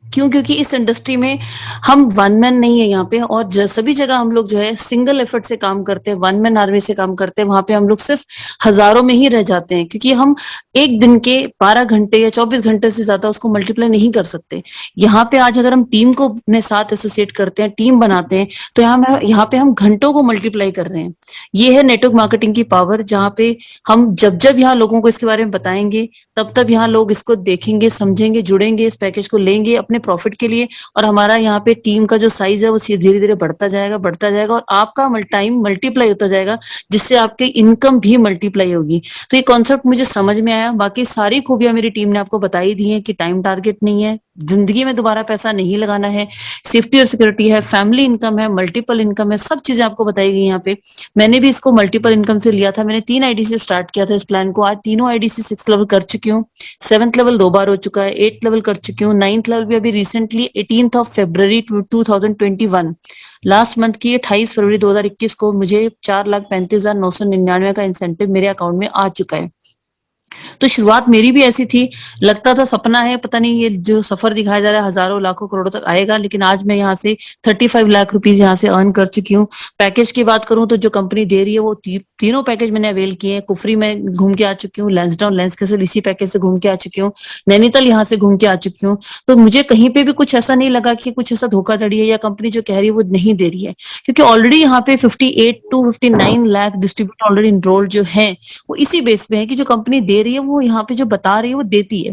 क्यों? क्योंकि इस इंडस्ट्री में हम वन मैन नहीं है यहाँ पे, और सभी जगह हम लोग जो है सिंगल एफर्ट से काम करते हैं, वन मैन आर्मी से काम करते हैं। वहां पे हम लोग सिर्फ हजारों में ही रह जाते हैं, क्योंकि हम एक दिन के 12 घंटे या 24 घंटे से ज्यादा उसको मल्टीप्लाई नहीं कर सकते। यहाँ पे आज अगर हम टीम को अपने साथ एसोसिएट करते हैं, टीम बनाते हैं, तो यहाँ पे हम घंटों को मल्टीप्लाई कर रहे हैं। ये है नेटवर्क मार्केटिंग की पावर, जहाँ पे हम जब यहाँ लोगों को इसके बारे में बताएंगे, तब यहाँ लोग इसको देखेंगे, समझेंगे, जुड़ेंगे, इस पैकेज को लेंगे अपने प्रॉफिट के लिए। और हमारा यहाँ पे टीम का जो साइज है वो धीरे धीरे बढ़ता जाएगा और आपका टाइम मल्टीप्लाई होता जाएगा, जिससे आपकी इनकम भी मल्टीप्लाई होगी। तो ये कॉन्सेप्ट मुझे समझ में आया। बाकी सारी खूबियां मेरी टीम ने आपको बताई दी है कि टाइम टारगेट नहीं है, जिंदगी में दोबारा पैसा नहीं लगाना है, सेफ्टी और सिक्योरिटी है, फैमिली इनकम है, मल्टीपल इनकम है, सब चीजें आपको बताई गई यहाँ पे। मैंने भी इसको मल्टीपल इनकम से लिया था, मैंने 3 आईडी से स्टार्ट किया था इस प्लान को। आज तीनों आईडी से 6th लेवल कर चुकी हूँ, 7th लेवल 2 बार हो चुका है, 8th लेवल कर चुकी हूँ, 9th लेवल भी अभी recently 18th of February 2021 last month की 28 फरवरी 2021 को मुझे 4,35,999 का इंसेंटिव मेरे अकाउंट में आ चुका है। तो शुरुआत मेरी भी ऐसी थी, लगता था सपना है, पता नहीं ये जो सफर दिखाया जा रहा है हजारों लाखों करोड़ों तक आएगा, लेकिन आज मैं यहाँ से 35 लाख रुपीज यहाँ से अर्न कर चुकी हूँ। पैकेज की बात करूं तो जो कंपनी दे रही है वो तीनों पैकेज मैंने अवेल किए हैं। कुफरी में घूम के आ चुकी हूँ, लैंसडाउन लेंस कैसल इसी पैकेज से घूम के आ चुकी हूँ, नैनीताल यहाँ से घूम के आ चुकी हूँ। तो मुझे कहीं पे भी कुछ ऐसा नहीं लगा कि कुछ ऐसा धोखाधड़ी है या कंपनी जो कह रही है वो नहीं दे रही है, क्योंकि ऑलरेडी यहाँ पे 58 to 59 lakh distributor already enrolled जो है वो इसी बेस पे है कि जो कंपनी दे रही है वो यहाँ पे जो बता रही है वो देती है।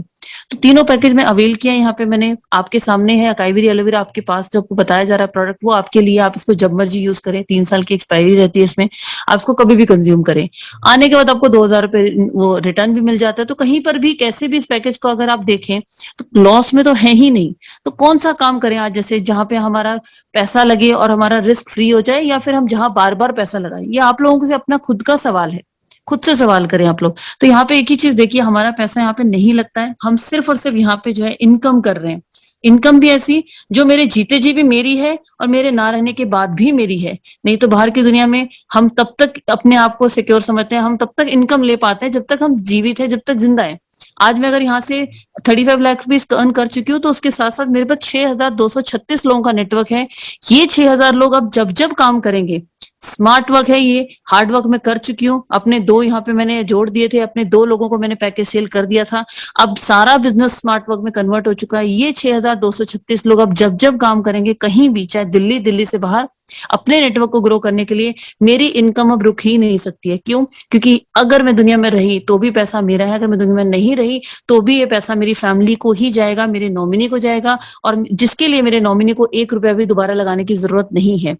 तो तीनों पैकेज में अवेल किया यहाँ पे मैंने, आपके सामने है अकाईवेरी एलोवेरा आपके पास, जो आपको बताया जा रहा है प्रोडक्ट वो आपके लिए, आप इसको जब मर्जी यूज करें, 3 साल की एक्सपायरी रहती है इसमें, आप इसको कभी भी कंज्यूम करें। आने के बाद आपको 2,000 रुपए वो रिटर्न भी मिल जाता है। तो कहीं पर भी कैसे भी इस पैकेज को अगर आप देखें तो लॉस में तो है ही नहीं। तो कौन सा काम करें आज, जैसे जहां पे हमारा पैसा लगे और हमारा रिस्क फ्री हो जाए, या फिर हम जहां बार बार पैसा लगाएं, ये आप लोगों से अपना खुद का सवाल है, खुद से सवाल करें आप लोग। तो यहाँ पे एक ही चीज देखिए, हमारा पैसा यहाँ पे नहीं लगता है, हम सिर्फ और सिर्फ यहाँ पे जो है इनकम कर रहे हैं। इनकम भी ऐसी जो मेरे जीते जी भी मेरी है और मेरे ना रहने के बाद भी मेरी है। नहीं तो बाहर की दुनिया में हम तब तक अपने आप को सिक्योर समझते हैं, हम तब तक इनकम ले पाते हैं जब तक हम जीवित है, जब तक जिंदा है। आज मैं अगर यहाँ से 35 लाख रुपीज अर्न कर चुकी हूँ तो उसके साथ साथ मेरे पास 6,236 लोगों का नेटवर्क है। ये 6,000 लोग अब जब जब काम करेंगे, स्मार्ट वर्क है ये, हार्ड वर्क मैं कर चुकी हूँ। अपने 2 यहाँ पे मैंने जोड़ दिए थे, अपने 2 लोगों को मैंने पैकेज सेल कर दिया था, अब सारा बिजनेस स्मार्ट वर्क में कन्वर्ट हो चुका है। ये 6,236 लोग अब जब जब काम करेंगे कहीं भी, चाहे दिल्ली से बाहर, अपने नेटवर्क को ग्रो करने के लिए, मेरी इनकम अब रुक ही नहीं सकती है। क्यों? क्योंकि अगर मैं दुनिया में रही तो भी पैसा मेरा है, अगर मैं दुनिया में नहीं रही तो भी ये पैसा मेरी फैमिली को ही जाएगा, मेरे नॉमिनी को जाएगा, और जिसके लिए मेरे नॉमिनी को 1 रुपया भी दोबारा लगाने की जरूरत नहीं है।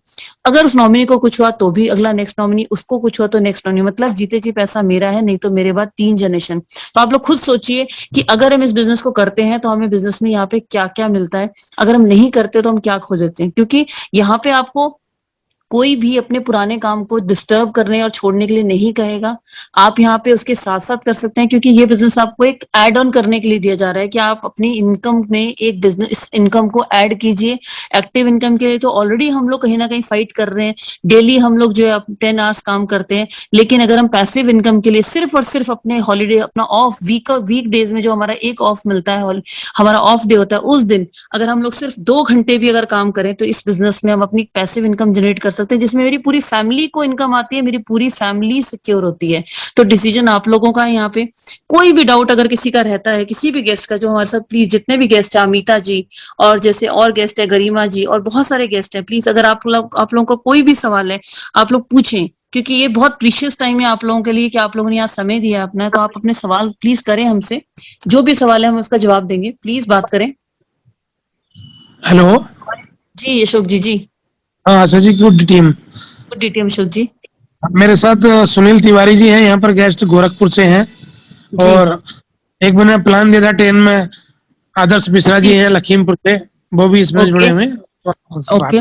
अगर उस नॉमिनी को कुछ हुआ तो भी अगला नेक्स्ट नॉमिनी, उसको कुछ हुआ तो नेक्स्ट नॉमिनी, मतलब जीते जी पैसा मेरा है, नहीं तो मेरे बाद 3 जनरेशन। तो आप लोग खुद सोचिए कि अगर हम इस बिजनेस को करते हैं तो हमें बिजनेस में यहाँ पे क्या क्या मिलता है, अगर हम नहीं करते तो हम क्या खो देते हैं। क्योंकि यहाँ पे आपको कोई भी अपने पुराने काम को डिस्टर्ब करने और छोड़ने के लिए नहीं कहेगा। आप यहाँ पे उसके साथ साथ कर सकते हैं, क्योंकि ये बिजनेस आपको एक ऐड ऑन करने के लिए दिया जा रहा है कि आप अपनी इनकम में एक बिजनेस इनकम को ऐड कीजिए। एक्टिव इनकम के लिए तो ऑलरेडी हम लोग कहीं ना कहीं फाइट कर रहे हैं, डेली हम लोग जो है 10 आवर्स काम करते हैं, लेकिन अगर हम पैसिव इनकम के लिए सिर्फ और सिर्फ अपने हॉलीडे, अपना ऑफ वीक डेज में जो हमारा एक ऑफ मिलता है, हमारा ऑफ डे होता है, उस दिन अगर हम लोग सिर्फ 2 घंटे भी अगर काम करें तो इस बिजनेस में हम अपनी पैसिव इनकम जनरेट कर सकते हैं, जिसमें मेरी पूरी फैमिली को इनकम आती है, मेरी पूरी फैमिली सिक्योर होती है। तो डिसीजन आप लोगों का है यहाँ पे। कोई भी डाउट अगर किसी का रहता है, किसी भी गेस्ट का, जो हमारे साथ प्लीज जितने भी गेस्ट है, अमिता जी और जैसे और गेस्ट है गरिमा जी और बहुत सारे गेस्ट हैं, प्लीज अगर आप लोगों का कोई भी सवाल है आप लोग पूछें, क्योंकि ये बहुत प्रीशियस टाइम है आप लोगों के लिए कि आप लोगों ने यहाँ समय दिया अपना। तो आप अपने सवाल प्लीज करें हमसे, जो भी सवाल है हम उसका जवाब देंगे, प्लीज बात करें। हेलो जी अशोक जी। हाँ Asha ji, good team. Good DTM Ashok ji. मेरे साथ सुनील तिवारी जी हैं, यहाँ पर गेस्ट गोरखपुर से हैं, और एक मैंने प्लान दिया था ट्रेन में, आदर्श मिश्रा जी हैं लखीमपुर से, वो भी इसमें जुड़े हुए हैं। ओके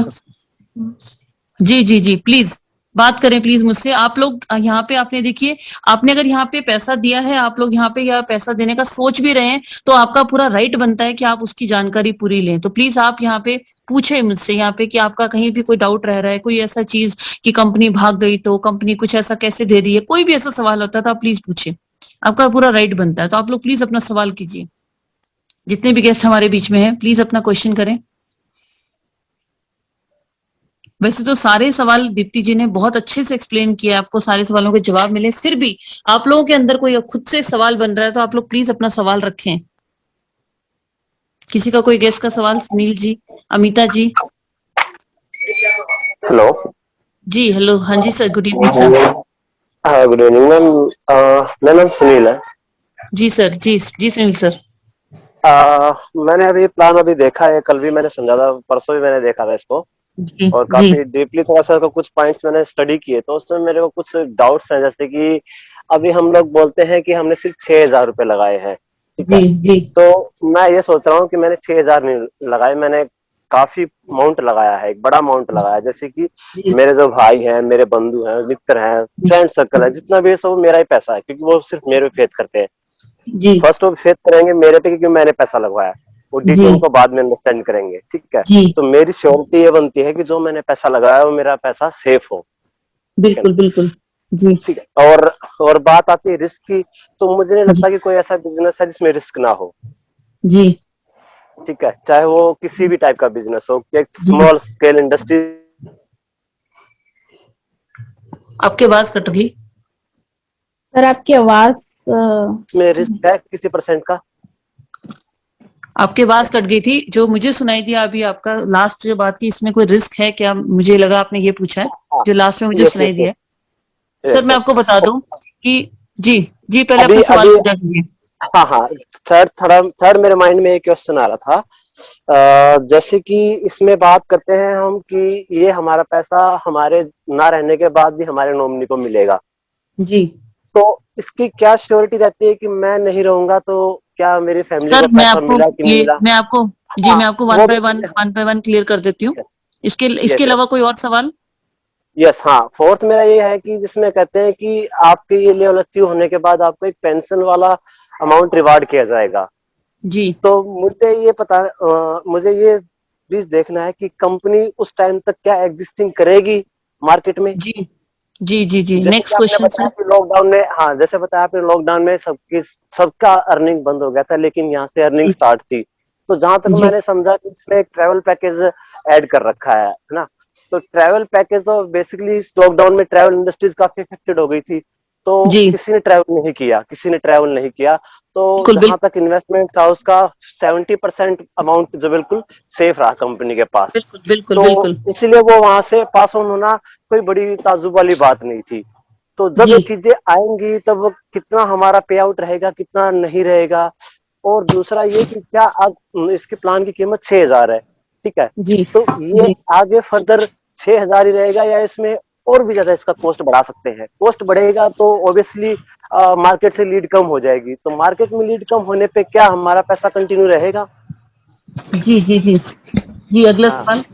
जी प्लीज बात करें प्लीज मुझसे। आप लोग यहाँ पे आपने देखिए, आपने अगर यहाँ पे पैसा दिया है, आप लोग यहाँ पे या पैसा देने का सोच भी रहे हैं, तो आपका पूरा राइट बनता है कि आप उसकी जानकारी पूरी लें। तो प्लीज आप यहाँ पे पूछे मुझसे यहाँ पे कि आपका कहीं भी कोई डाउट रह रहा है, कोई ऐसा चीज कि कंपनी भाग गई तो कंपनी कुछ ऐसा कैसे दे रही है, कोई भी ऐसा सवाल होता है तो आप प्लीज पूछे, आपका पूरा राइट बनता है। तो आप लोग प्लीज अपना सवाल कीजिए, जितने भी गेस्ट हमारे बीच में है प्लीज अपना क्वेश्चन करें। वैसे तो सारे सवाल दीप्ति जी ने बहुत अच्छे से एक्सप्लेन किया, आपको सारे सवालों के जवाब मिले, फिर भी आप लोगों के अंदर कोई खुद से सवाल बन रहा है तो आप लोग प्लीज अपना सवाल रखें। किसी का कोई गेस्ट का सवाल? सुनील जी, अमिता जी। हेलो जी हेलो, हाँ जी सर, गुड इवनिंग सर। हाँ गुड इवनिंग मैम, मेरा नाम सुनील है। जी सर, जी सुनील सर। मैंने अभी प्लान देखा है, कल भी मैंने समझा था, परसों भी मैंने देखा था इसको, जी और काफी डीपली थोड़ा सा कुछ पॉइंट्स मैंने स्टडी किए, तो उसमें मेरे को कुछ डाउट्स हैं। जैसे कि अभी हम लोग बोलते हैं कि हमने सिर्फ 6,000 रुपए लगाए हैं, ठीक है? जी। तो मैं ये सोच रहा हूँ कि मैंने 6,000 नहीं लगाए, मैंने काफी अमाउंट लगाया है, एक बड़ा अमाउंट लगाया है। जैसे कि मेरे जो भाई हैं, मेरे बंधु हैं, मित्र हैं, फ्रेंड सर्कल है, जितना भी है सब मेरा ही पैसा है, क्योंकि वो सिर्फ मेरे पे फेथ करते हैं। जी फर्स्ट वो फेथ करेंगे मेरे पे क्योंकि मैंने पैसा लगवाया, वो जी डीटीएम को बाद में अंडरस्टैंड करेंगे, ठीक है। जी तो मेरी श्योरिटी ये बनती है कि जो मैंने पैसा लगाया वो मेरा पैसा सेफ हो, ठीक है बिल्कुल बिल्कुल जी ठीक है। और बात आती है रिस्क की, तो मुझे नहीं जी लगता कि कोई ऐसा बिजनेस है जिसमें रिस्क ना हो, जी ठीक है, चाहे वो किसी भी टाइप का बिजनेस हो, एक जी स्मॉल स्केल इंडस्ट्री आपकी आवाज कट गई। सर आपकी आवाज में रिस्क है किसी परसेंट का। आपकी आवाज कट गई थी, जो मुझे सुनाई दिया अभी आपका लास्ट जो बात की, इसमें कोई रिस्क है क्या, मुझे लगा आपने ये पूछा है, हाँ, जो लास्ट में मुझे यस सुनाई यस दिया यस है। सर यस मैं यस आपको बता दूं कि जी जी पहले अभी अपना सवाल अभी पूछा कीजिए। हाँ हाँ, थर्ड मेरे माइंड में एक क्वेश्चन आ रहा था। जैसे कि इसमें बात करते हैं हम कि ये हमारा पैसा हमारे ना रहने के बाद भी हमारे नॉमिनी को मिलेगा, जी तो इसकी क्या श्योरिटी रहती है कि मैं नहीं रहूंगा तो क्या मेरी फैमिली को सर पैसा मिला कि नहीं मिला। मैं आपको जी हाँ मैं आपको वो भी चीजें, वन बाय वन क्लियर कर देती हूँ। इसके इसके यस अलावा कोई और सवाल। यस हाँ, फोर्थ मेरा ये है कि जिसमें कहते हैं कि आपके ये लेवल अचीव होने के बाद आपको एक पेंशन वाला अमाउंट रिवार्ड किया जाएगा। जी तो मुझे ये प्लीज देखना है कि कंपनी उस टाइम तक क्या एग्जिस्टिंग करेगी मार्केट में। जी जी जी जी जैसे कि नेक्स्ट आपने क्वेश्चन बताया सर। कि लॉकडाउन में, हाँ जैसे बताया आपने लॉकडाउन में सबका अर्निंग बंद हो गया था, लेकिन यहाँ से अर्निंग जी स्टार्ट थी। तो जहां तक जी मैंने समझा कि इसमें एक ट्रैवल पैकेज ऐड कर रखा है ना। तो ट्रैवल पैकेज तो बेसिकली इस लॉकडाउन में ट्रैवल इंडस्ट्रीज काफी अफेक्टेड हो गई थी, तो जी किसी ने ट्रैवल नहीं किया। तो बिल्कुल जहां तक इन्वेस्टमेंट था उसका 70% अमाउंट जो बिल्कुल सेफ रहा कंपनी के पास। बिल्कुल बिल्कुल तो बिल्कुल इसीलिए वो वहां से पास ऑन होना कोई बड़ी ताज्जुब वाली बात नहीं थी। तो जब जी ये चीजें आएंगी तब कितना हमारा पे आउट रहेगा, कितना नहीं रहेगा। और दूसरा ये कि क्या इसके प्लान की कीमत 6,000 है, ठीक है। जी तो ये जी आगे फर्दर 6,000 ही रहेगा या इसमें और भी ज्यादा इसका कॉस्ट बढ़ा सकते हैं। कॉस्ट बढ़ेगा तो ऑब्वियसली मार्केट से लीड कम हो जाएगी, तो मार्केट में लीड कम होने पे क्या हमारा पैसा कंटिन्यू रहेगा। जी जी जी जी अगला हाँ, सवाल।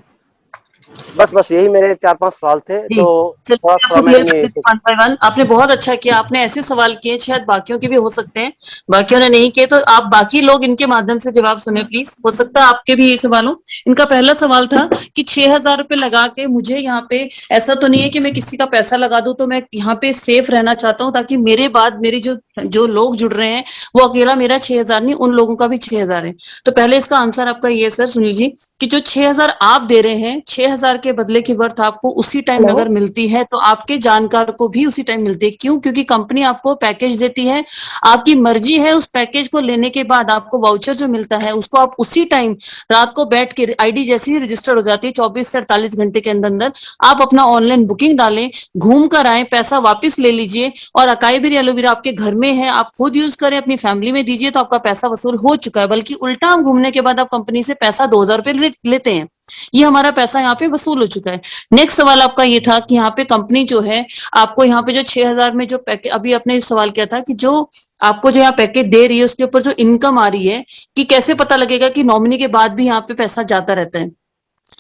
बस यही मेरे 4-5 सवाल थे, जी तो चलिए थोड़ा मैं थोड़ा आपको मैं क्लियर कर अपनी। देती हूँ वन बाय वन। आपने बहुत अच्छा किया, आपने ऐसे सवाल किए शायद बाकियों के भी हो सकते हैं, बाकियों ने नहीं किए, तो आप बाकी लोग इनके माध्यम से जवाब सुने प्लीज, हो सकता है आपके भी ये सवाल हो। इनका पहला सवाल था कि 6,000 रुपये लगा के मुझे यहाँ पे, ऐसा तो नहीं है कि मैं किसी का पैसा लगा दूं, तो मैं यहाँ पे सेफ रहना चाहता हूँ ताकि मेरे बाद मेरी जो जो लोग जुड़ रहे हैं वो अकेला मेरा 6,000 नहीं, उन लोगों का भी 6,000 है। तो पहले इसका आंसर आपका ये सर सुनील जी, कि जो 6,000 आप दे रहे हैं, 6,000 के बदले की वर्थ आपको उसी टाइम हेलो अगर मिलती है तो आपके जानकार को भी उसी टाइम मिलती है। क्यों? क्योंकि कंपनी आपको पैकेज देती है, आपकी मर्जी है उस पैकेज को लेने के बाद आपको वाउचर जो मिलता है उसको आप उसी टाइम रात को बैठ के, आईडी जैसे ही रजिस्टर हो जाती है 24 से 48 घंटे के अंदर अंदर आप अपना ऑनलाइन बुकिंग डालें, घूम कर आए, पैसा वापस ले लीजिए, और अकाई बेरी एलोवेरा आपके घर में है, आप खुद यूज करें, अपनी फैमिली में दीजिए, तो आपका पैसा वसूल हो चुका है। बल्कि उल्टा हम घूमने के बाद आप कंपनी से पैसा 2,000 रुपये लेते हैं, ये हमारा पैसा यहाँ पे वसूल हो चुका है। नेक्स्ट सवाल आपका ये था कि यहाँ पे कंपनी जो है आपको यहाँ पे जो 6,000 में जो पैकेज, अभी आपने सवाल किया था कि जो आपको जो यहाँ पैकेज दे रही है उसके ऊपर जो इनकम आ रही है, कि कैसे पता लगेगा कि नॉमिनी के बाद भी यहाँ पे पैसा जाता रहता है।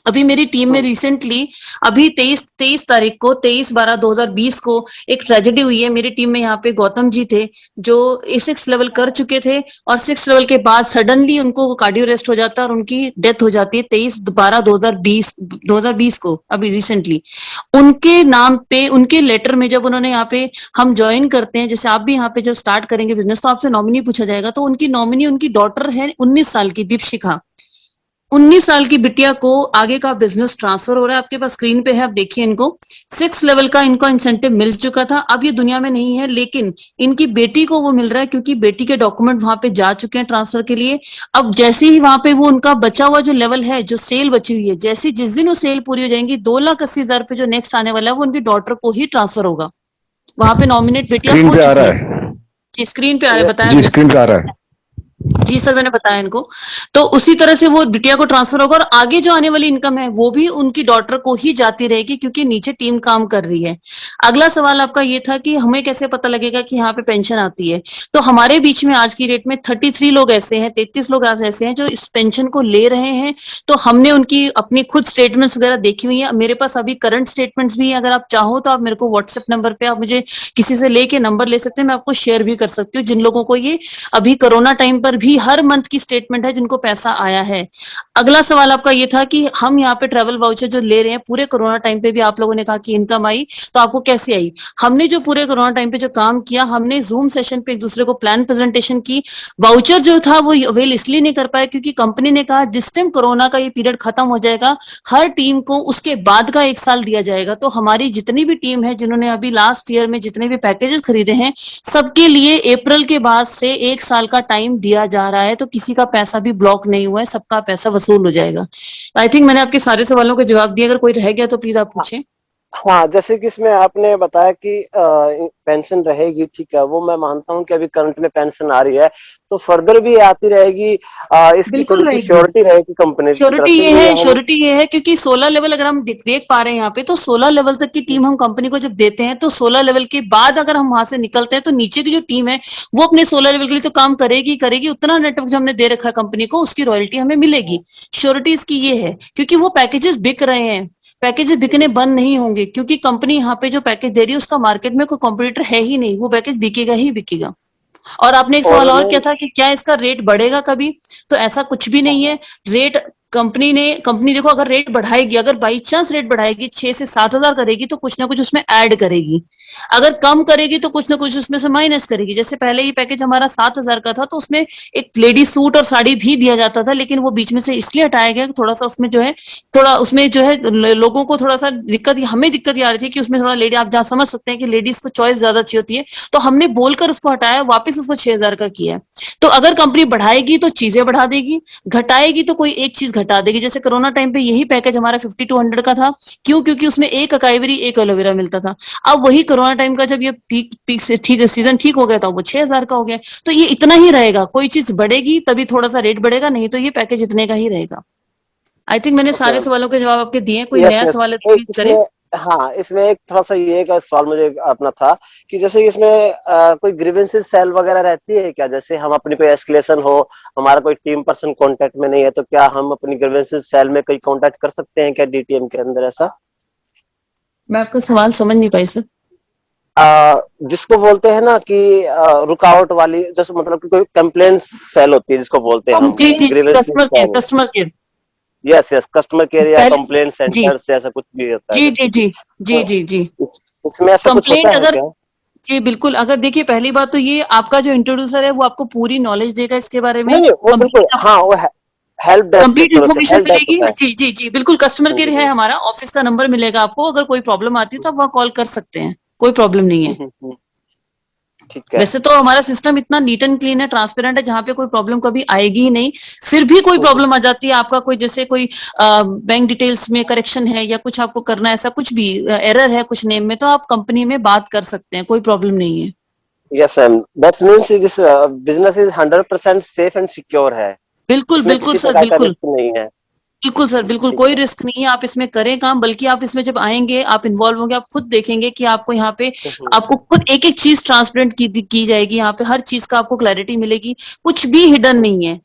अभी मेरी टीम में रिसेंटली अभी 23 तारीख को 23/12/2020 को एक ट्रेजेडी हुई है। मेरी टीम में यहाँ पे गौतम जी थे जो 6 लेवल कर चुके थे, और 6 लेवल के बाद सडनली उनको कार्डियो अरेस्ट हो जाता है और उनकी डेथ हो जाती है 23/12/2020 को। अभी रिसेंटली उनके नाम पे, उनके लेटर में जब उन्होंने यहाँ पे, हम ज्वाइन करते हैं, जैसे आप भी यहाँ पे जब स्टार्ट करेंगे बिजनेस तो आपसे नॉमिनी पूछा जाएगा, तो उनकी नॉमिनी उनकी डॉटर है 19 साल की दीपशिखा। 19 साल की बिटिया को आगे का बिजनेस ट्रांसफर हो रहा है, आपके पास स्क्रीन पे है, आप देखिए इनको 6 लेवल का इनको इंसेंटिव मिल चुका था, अब ये दुनिया में नहीं है, लेकिन इनकी बेटी को वो मिल रहा है क्योंकि बेटी के डॉक्यूमेंट वहां पे जा चुके हैं ट्रांसफर के लिए। अब जैसे ही वहां पे वो उनका बचा हुआ जो लेवल है, जो सेल बची हुई है, जैसे जिस दिन वो सेल पूरी हो जाएंगी 2,80,000 रुपये जो नेक्स्ट आने वाला है वो उनकी डॉटर को ही ट्रांसफर होगा। वहां पे नॉमिनेट बेटिया हो चुकी है। जी स्क्रीन पे आ रहा है, बताया जी स्क्रीन पे आ रहा है। जी सर मैंने बताया इनको। तो उसी तरह से वो बिटिया को ट्रांसफर होगा, और आगे जो आने वाली इनकम है वो भी उनकी डॉटर को ही जाती रहेगी क्योंकि नीचे टीम काम कर रही है। अगला सवाल आपका ये था कि हमें कैसे पता लगेगा कि यहाँ पे पेंशन आती है। तो हमारे बीच में आज की डेट में 33 लोग ऐसे हैं, 33 लोग ऐसे हैं जो इस पेंशन को ले रहे हैं। तो हमने उनकी अपनी खुद स्टेटमेंट्स वगैरह देखी हुई है, मेरे पास अभी करंट स्टेटमेंट्स भी है। अगर आप चाहो तो आप मेरे को व्हाट्सएप नंबर पे, आप मुझे किसी से लेके नंबर ले सकते हैं, मैं आपको शेयर भी कर सकती हूँ। जिन लोगों को ये अभी कोरोना टाइम पर पर भी हर मंथ की स्टेटमेंट है जिनको पैसा आया है। अगला सवाल आपका ये था कि हम यहाँ पे ट्रैवल वाउचर जो ले रहे हैं, पूरे कोरोना टाइम पे भी आप लोगों ने कहा कि इनकम आई, तो आपको कैसे आई? हमने जो पूरे कोरोना टाइम पे जो काम किया, हमने जूम सेशन पे एक दूसरे को प्लान प्रेजेंटेशन की। वाउचर जो था वो अवेल इसलिए नहीं कर पाया क्योंकि कंपनी ने कहा जिस टाइम कोरोना का ये पीरियड खत्म हो जाएगा, हर टीम को उसके बाद का 1 साल दिया जाएगा। तो हमारी जितनी भी टीम है जिन्होंने अभी लास्ट ईयर में जितने भी पैकेजेस खरीदे हैं, सबके लिए अप्रैल के बाद से 1 साल का टाइम दिया जा रहा है। तो किसी का पैसा भी ब्लॉक नहीं हुआ है, सबका पैसा वसूल हो जाएगा। आई थिंक मैंने आपके सारे सवालों के जवाब दिए। अगर कोई रह गया तो प्लीज आप पूछें। हाँ, जैसे कि इसमें आपने बताया कि पेंशन रहेगी, ठीक है, वो मैं मानता हूँ कि अभी करंट में पेंशन आ रही है, तो फर्दर भी आती रहेगी। इसकी बिल्कुल थोड़ी सी रहेगी। श्योरिटी रहेगी कंपनी की तरफ श्योरिटी से, ये है, हम श्योरिटी ये है क्योंकि 16 लेवल अगर हम देख पा रहे हैं यहाँ पे, तो 16 लेवल तक की टीम हम कंपनी को जब देते हैं तो 16 लेवल के बाद अगर हम वहां से निकलते हैं तो नीचे की जो टीम है वो अपने 16 लेवल के लिए तो काम करेगी करेगी, उतना नेटवर्क जो हमने दे रखा है कंपनी को उसकी रॉयल्टी हमें मिलेगी। श्योरिटी इसकी ये है क्योंकि वो पैकेजेस बिक रहे हैं, पैकेजेस बिकने बंद नहीं होंगे क्योंकि कंपनी यहाँ पे जो पैकेज दे रही है उसका मार्केट में कोई कॉम्पिटिटर है ही नहीं, वो पैकेज बिकेगा ही बिकेगा। और आपने एक सवाल और किया था कि क्या इसका रेट बढ़ेगा कभी, तो ऐसा कुछ भी नहीं है। रेट कंपनी देखो अगर रेट बढ़ाएगी, अगर बाई चांस रेट बढ़ाएगी 6 से 7 हजार करेगी तो कुछ ना कुछ उसमें ऐड करेगी, अगर कम करेगी तो कुछ ना कुछ उसमें से माइनस करेगी। जैसे पहले ये पैकेज हमारा 7,000 का था तो उसमें एक लेडी सूट और साड़ी भी दिया जाता था, लेकिन वो बीच में से इसलिए हटाया गया थोड़ा सा उसमें जो है लोगों को थोड़ा सा हमें दिक्कत ये आ रही थी कि उसमें थोड़ा लेडी, आप जहाँ समझ सकते हैं कि लेडीज को चॉइस ज्यादा चाहिए होती है, तो हमने बोलकर उसको हटाया, वापस उसको 6,000 का किया है। तो अगर कंपनी बढ़ाएगी तो चीजें बढ़ा देगी, घटाएगी तो कोई एक चीज घटा देगी। जैसे कोरोना टाइम पे यही पैकेज हमारा 50-100 का था, क्यों? क्योंकि उसमें एक अकाईवरी एक एलोवेरा मिलता था। अब वही कोरोना टाइम का जब ये ठीक सीजन ठीक हो गया था, वो 6,000 का हो गया। तो ये इतना ही रहेगा, कोई चीज बढ़ेगी तभी थोड़ा सा रेट बढ़ेगा, नहीं तो ये पैकेज इतने का ही रहेगा। आई थिंक मैंने सारे सवालों के जवाब आपके दिए। कोई नया सवाल है तो प्लीज करें। हाँ, इसमें एक थोड़ा सा ये का सवाल मुझे अपना था कि जैसे इसमें कोई ग्रीवेंसेस सेल वगैरह रहती है क्या? जैसे हम अपनी कोई एस्केलेशन हो, हमारा कोई टीम पर्सन कांटेक्ट में नहीं है, तो क्या हम अपनी ग्रीवेंसेस सेल में कोई कांटेक्ट कर सकते हैं क्या डीटीएम के अंदर? ऐसा मैं आपका सवाल समझ नहीं पाई सर। जिसको बोलते हैं ना कि रुकावट वाली, जैसे मतलब कि कोई कंप्लेंट सेल होती है जिसको बोलते हैं हम, जी, customer care yes customer care या कंप्लेंट सेंटर से ऐसा कुछ भी होता है? जी। इसमें ऐसा कुछ होता है अगर क्या? जी बिल्कुल, अगर देखिए पहली बात तो ये आपका जो इंट्रोड्यूसर है वो आपको पूरी नॉलेज देगा इसके बारे में। नहीं, वो बिल्कुल, हाँ, वो हेल्प डेस्क, कंप्लीट इन्फॉर्मेशन मिलेगी। जी बिल्कुल, कस्टमर केयर है हमारा, ऑफिस का नंबर मिलेगा आपको। अगर कोई प्रॉब्लम आती है तो आप वहाँ कॉल कर सकते हैं, कोई प्रॉब्लम नहीं है। ठीक है। वैसे तो हमारा सिस्टम इतना नीट एंड क्लीन है, ट्रांसपेरेंट है, जहाँ पे कोई प्रॉब्लम कभी आएगी ही नहीं। फिर भी कोई प्रॉब्लम आ जाती है, आपका कोई जैसे कोई बैंक डिटेल्स में करेक्शन है या कुछ आपको करना है, ऐसा कुछ भी एरर है कुछ नेम में, तो आप कंपनी में बात कर सकते हैं, कोई प्रॉब्लम नहीं है। Yes ma'am, that means this business is 100% safe and secure है। बिल्कुल सर, बिल्कुल नहीं है। बिल्कुल सर, बिल्कुल कोई रिस्क नहीं है। आप इसमें करें काम, बल्कि आप इसमें जब आएंगे, आप इन्वॉल्व होंगे, आप खुद देखेंगे कि आपको यहाँ पे आपको खुद एक एक चीज ट्रांसपेरेंट की जाएगी। यहाँ पे हर चीज का आपको क्लैरिटी मिलेगी, कुछ भी हिडन नहीं है।